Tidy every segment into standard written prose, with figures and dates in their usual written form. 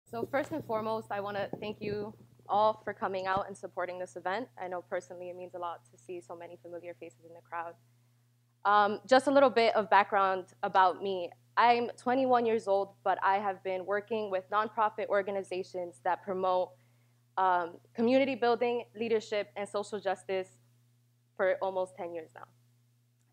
So first and foremost, I want to thank you all for coming out and supporting this event. I know personally it means a lot to see so many familiar faces in the crowd. Just a little bit of background about me. I'm 21 years old, but I have been working with nonprofit organizations that promote community building, leadership, and social justice for almost 10 years now.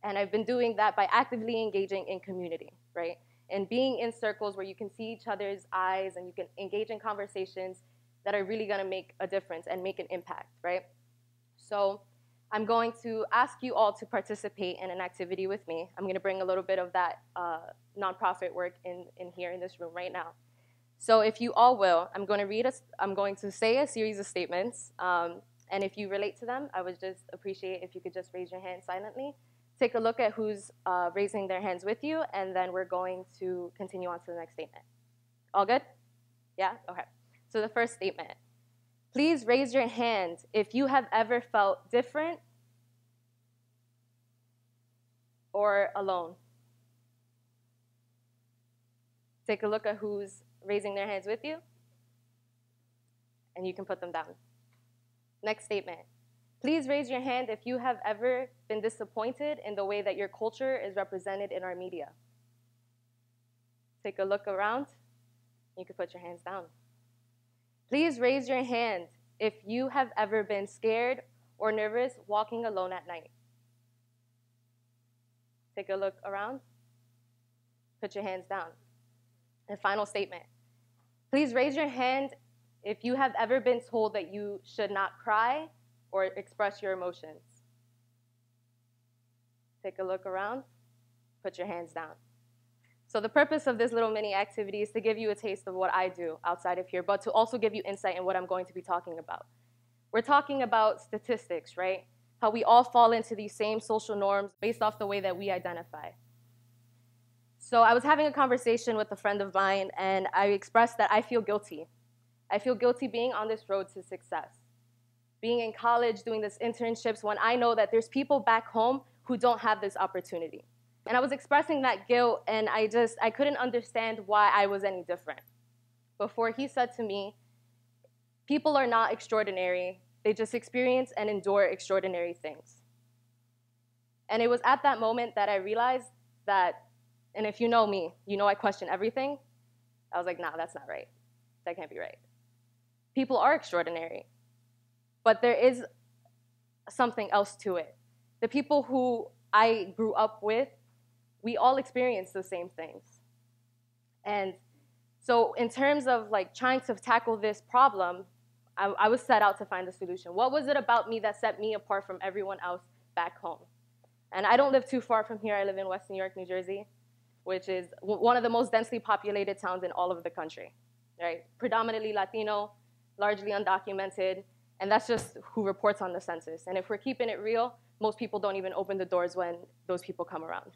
And I've been doing that by actively engaging in community, right? And being in circles where you can see each other's eyes and you can engage in conversations that are really gonna make a difference and make an impact, right? So I'm going to ask you all to participate in an activity with me. I'm gonna bring a little bit of that nonprofit work in here in this room right now. So if you all will, I'm going to say a series of statements, and if you relate to them, I would just appreciate if you could just raise your hand silently. Take a look at who's raising their hands with you, and then we're going to continue on to the next statement. All good? Yeah? Okay. So the first statement. Please raise your hand if you have ever felt different or alone. Take a look at who's raising their hands with you, and you can put them down. Next statement. Please raise your hand if you have ever been disappointed in the way that your culture is represented in our media. Take a look around. You can put your hands down. Please raise your hand if you have ever been scared or nervous walking alone at night. Take a look around. Put your hands down. And final statement. Please raise your hand if you have ever been told that you should not cry or express your emotions. Take a look around, put your hands down. So the purpose of this little mini activity is to give you a taste of what I do outside of here, but to also give you insight in what I'm going to be talking about. We're talking about statistics, right? How we all fall into these same social norms based off the way that we identify. So I was having a conversation with a friend of mine, and I expressed that I feel guilty. I feel guilty being on this road to success. Being in college, doing these internships, when I know that there's people back home who don't have this opportunity. And I was expressing that guilt, and I couldn't understand why I was any different. Before he said to me, people are not extraordinary. They just experience and endure extraordinary things. And it was at that moment that I realized that, and if you know me, you know I question everything. I was like, nah, that's not right. That can't be right. People are extraordinary. But there is something else to it. The people who I grew up with, we all experience the same things. And so in terms of like trying to tackle this problem, I was set out to find a solution. What was it about me that set me apart from everyone else back home? And I don't live too far from here. I live in West New York, New Jersey, which is one of the most densely populated towns in all of the country, right? Predominantly Latino, largely undocumented, and that's just who reports on the census. And if we're keeping it real, most people don't even open the doors when those people come around,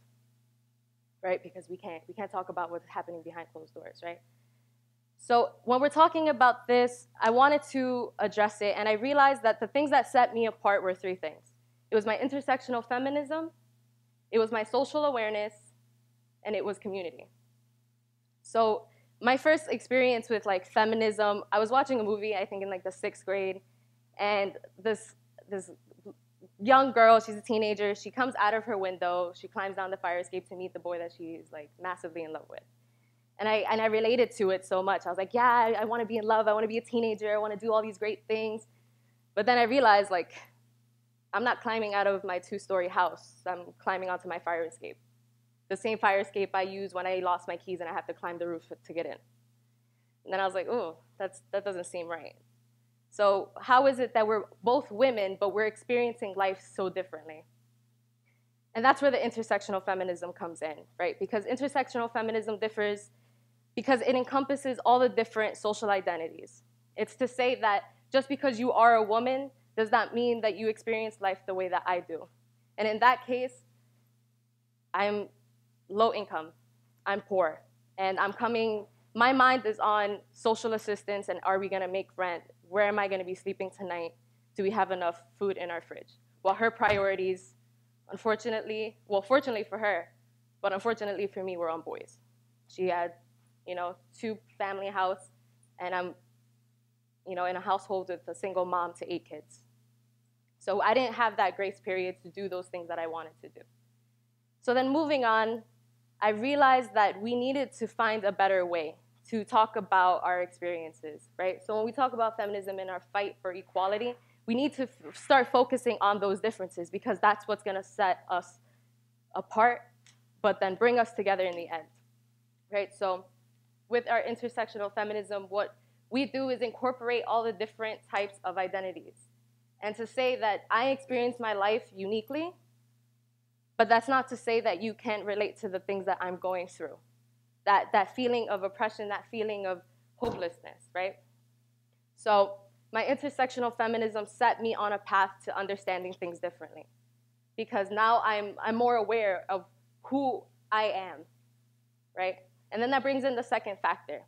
right? Because we can't talk about what's happening behind closed doors, right? So when we're talking about this, I wanted to address it, and I realized that the things that set me apart were three things. It was my intersectional feminism, it was my social awareness, and it was community. So my first experience with like feminism, I was watching a movie, I think in like the 6th grade, and this young girl, she's a teenager, she comes out of her window, she climbs down the fire escape to meet the boy that she's like massively in love with. And I related to it so much. I was like, yeah, I want to be in love, I want to be a teenager, I want to do all these great things. But then I realized, like, I'm not climbing out of my 2-story house, I'm climbing onto my fire escape. The same fire escape I use when I lost my keys and I have to climb the roof to get in. And then I was like, oh, that doesn't seem right. So how is it that we're both women, but we're experiencing life so differently? And that's where the intersectional feminism comes in, right? Because intersectional feminism differs because it encompasses all the different social identities. It's to say that just because you are a woman does not mean that you experience life the way that I do. And in that case, I'm low income, I'm poor, and my mind is on social assistance and are we gonna make rent? Where am I gonna be sleeping tonight? Do we have enough food in our fridge? While her priorities, fortunately for her, but unfortunately for me, were on boys. She had, 2-family house, and I'm, in a household with a single mom to 8 kids. So I didn't have that grace period to do those things that I wanted to do. So then moving on, I realized that we needed to find a better way to talk about our experiences, right? So when we talk about feminism and our fight for equality, we need to start focusing on those differences, because that's what's gonna set us apart, but then bring us together in the end, right? So with our intersectional feminism, what we do is incorporate all the different types of identities. And to say that I experience my life uniquely, but that's not to say that you can't relate to the things that I'm going through. That feeling of oppression, that feeling of hopelessness, right? So my intersectional feminism set me on a path to understanding things differently, because now I'm more aware of who I am, right? And then that brings in the second factor.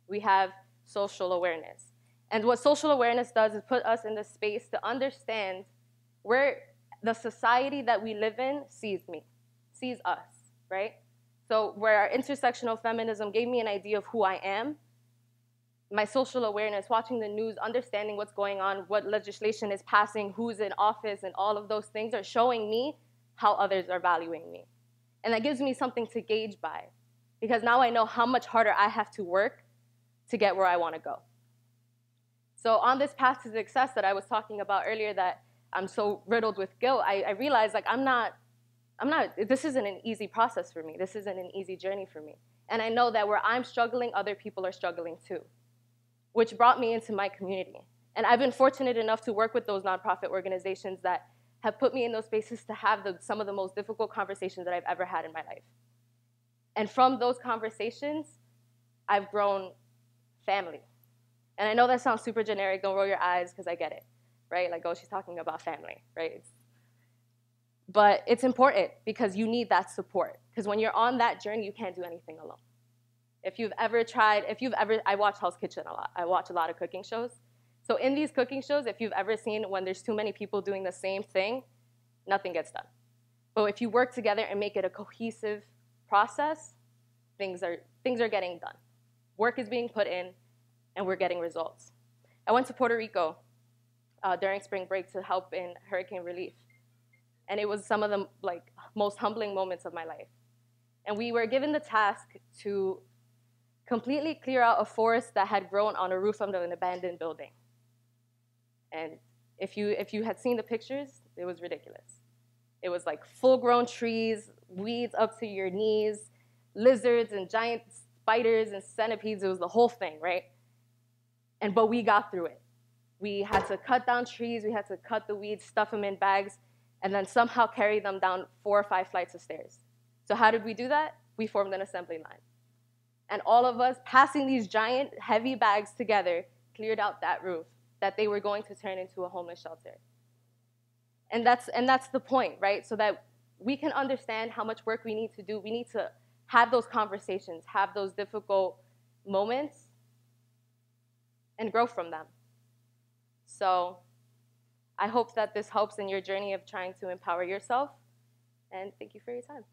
We have social awareness. And what social awareness does is put us in the space to understand where the society that we live in sees us, right? So where our intersectional feminism gave me an idea of who I am, my social awareness, watching the news, understanding what's going on, what legislation is passing, who's in office, and all of those things are showing me how others are valuing me. And that gives me something to gauge by, because now I know how much harder I have to work to get where I want to go. So on this path to success that I was talking about earlier, that I'm so riddled with guilt, I realized like this isn't an easy process for me. This isn't an easy journey for me. And I know that where I'm struggling, other people are struggling too, which brought me into my community. And I've been fortunate enough to work with those nonprofit organizations that have put me in those spaces to have some of the most difficult conversations that I've ever had in my life. And from those conversations, I've grown family. And I know that sounds super generic, don't roll your eyes, because I get it, right? Like, oh, she's talking about family, right? But it's important, because you need that support. Because when you're on that journey, you can't do anything alone. I watch Hell's Kitchen a lot. I watch a lot of cooking shows. So in these cooking shows, if you've ever seen when there's too many people doing the same thing, nothing gets done. But if you work together and make it a cohesive process, things are getting done. Work is being put in, and we're getting results. I went to Puerto Rico during spring break to help in hurricane relief. And it was some of the most humbling moments of my life. And we were given the task to completely clear out a forest that had grown on a roof of an abandoned building. And if you had seen the pictures, it was ridiculous. It was like full-grown trees, weeds up to your knees, lizards and giant spiders and centipedes. It was the whole thing, right? But we got through it. We had to cut down trees, we had to cut the weeds, stuff them in bags, and then somehow carry them down 4 or 5 flights of stairs. So how did we do that? We formed an assembly line. And all of us, passing these giant, heavy bags together, cleared out that roof that they were going to turn into a homeless shelter. And that's the point, right? So that we can understand how much work we need to do. We need to have those conversations, have those difficult moments, and grow from them. So I hope that this helps in your journey of trying to empower yourself. And thank you for your time.